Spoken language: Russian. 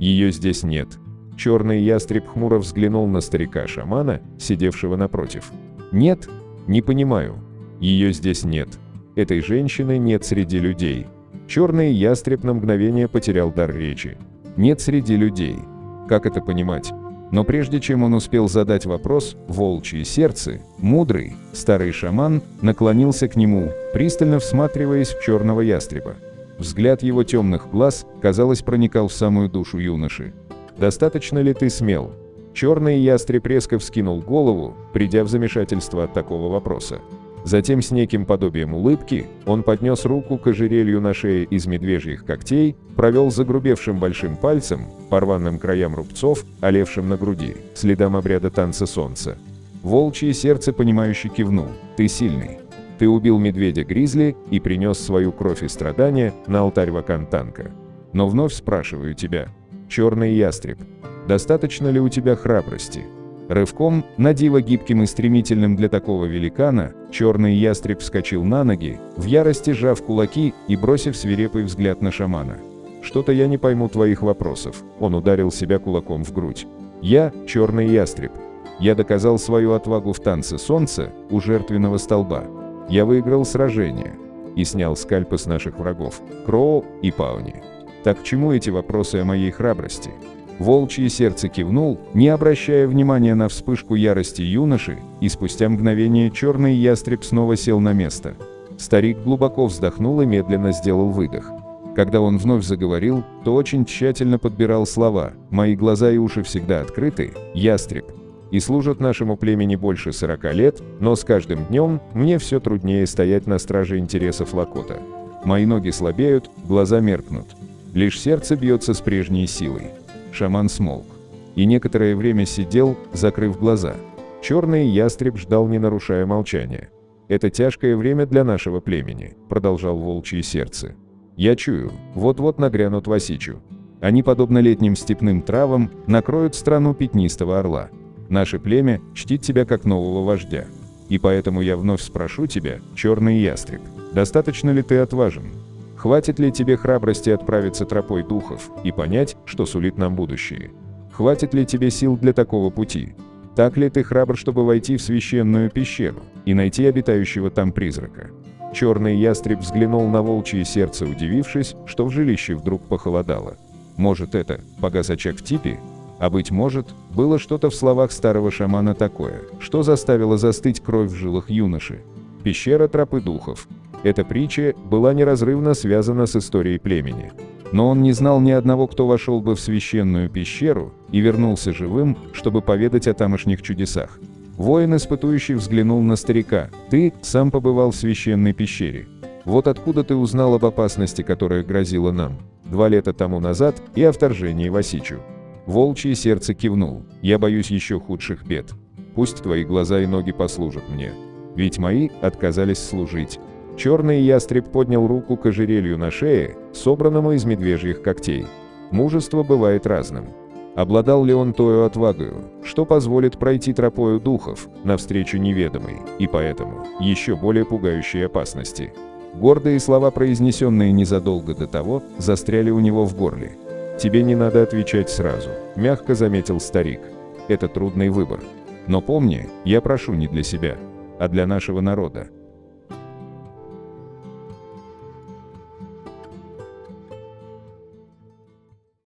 Ее здесь нет». Черный ястреб хмуро взглянул на старика-шамана, сидевшего напротив. «Нет? Не понимаю. Ее здесь нет. Этой женщины нет среди людей». Черный ястреб на мгновение потерял дар речи. «Нет среди людей. Как это понимать?» Но прежде чем он успел задать вопрос, волчье сердце, мудрый, старый шаман, наклонился к нему, пристально всматриваясь в черного ястреба. Взгляд его темных глаз, казалось, проникал в самую душу юноши. «Достаточно ли ты смел?» Черный ястреб резко вскинул голову, придя в замешательство от такого вопроса. Затем с неким подобием улыбки он поднес руку к ожерелью на шее из медвежьих когтей, провел загрубевшим большим пальцем по рваным краям рубцов, олевшим на груди, следам обряда танца солнца. Волчье сердце понимающе кивнул. «Ты сильный. Ты убил медведя-гризли и принес свою кровь и страдания на алтарь Вакантанка. Но вновь спрашиваю тебя, черный ястреб, достаточно ли у тебя храбрости?» Рывком, надиво гибким и стремительным для такого великана, черный ястреб вскочил на ноги, в ярости сжав кулаки и бросив свирепый взгляд на шамана. «Что-то я не пойму твоих вопросов», — он ударил себя кулаком в грудь. «Я — черный ястреб. Я доказал свою отвагу в танце солнца у жертвенного столба. Я выиграл сражение и снял скальпы с наших врагов, Кроу и Пауни. Так к чему эти вопросы о моей храбрости?» Волчье сердце кивнул, не обращая внимания на вспышку ярости юноши, и спустя мгновение черный ястреб снова сел на место. Старик глубоко вздохнул и медленно сделал выдох. Когда он вновь заговорил, то очень тщательно подбирал слова. «Мои глаза и уши всегда открыты, ястреб, и служат нашему племени больше 40 лет, но с каждым днем мне все труднее стоять на страже интересов Лакота. Мои ноги слабеют, глаза меркнут. Лишь сердце бьется с прежней силой». Шаман смолк и некоторое время сидел, закрыв глаза. Черный ястреб ждал, не нарушая молчания. «Это тяжкое время для нашего племени», — продолжал волчье сердце. «Я чую, вот-вот нагрянут Васичу. Они, подобно летним степным травам, накроют страну пятнистого орла. Наше племя чтит тебя как нового вождя. И поэтому я вновь спрошу тебя, черный ястреб, достаточно ли ты отважен? Хватит ли тебе храбрости отправиться тропой духов и понять, что сулит нам будущее? Хватит ли тебе сил для такого пути? Так ли ты храбр, чтобы войти в священную пещеру и найти обитающего там призрака?» Черный ястреб взглянул на волчье сердце, удивившись, что в жилище вдруг похолодало. Может, это погас очаг в типе? А быть может, было что-то в словах старого шамана такое, что заставило застыть кровь в жилах юноши. Пещера тропы духов. Эта притча была неразрывно связана с историей племени. Но он не знал ни одного, кто вошел бы в священную пещеру и вернулся живым, чтобы поведать о тамошних чудесах. Воин, испытующий, взглянул на старика. «Ты сам побывал в священной пещере. Вот откуда ты узнал об опасности, которая грозила нам 2 лета тому назад, и о вторжении Васичу?» Волчье сердце кивнул. «Я боюсь еще худших бед. Пусть твои глаза и ноги послужат мне. Ведь мои отказались служить». Черный ястреб поднял руку к ожерелью на шее, собранному из медвежьих когтей. Мужество бывает разным. Обладал ли он тою отвагою, что позволит пройти тропою духов, навстречу неведомой, и поэтому еще более пугающей опасности? Гордые слова, произнесенные незадолго до того, застряли у него в горле. «Тебе не надо отвечать сразу», — мягко заметил старик. «Это трудный выбор. Но помни, я прошу не для себя, а для нашего народа.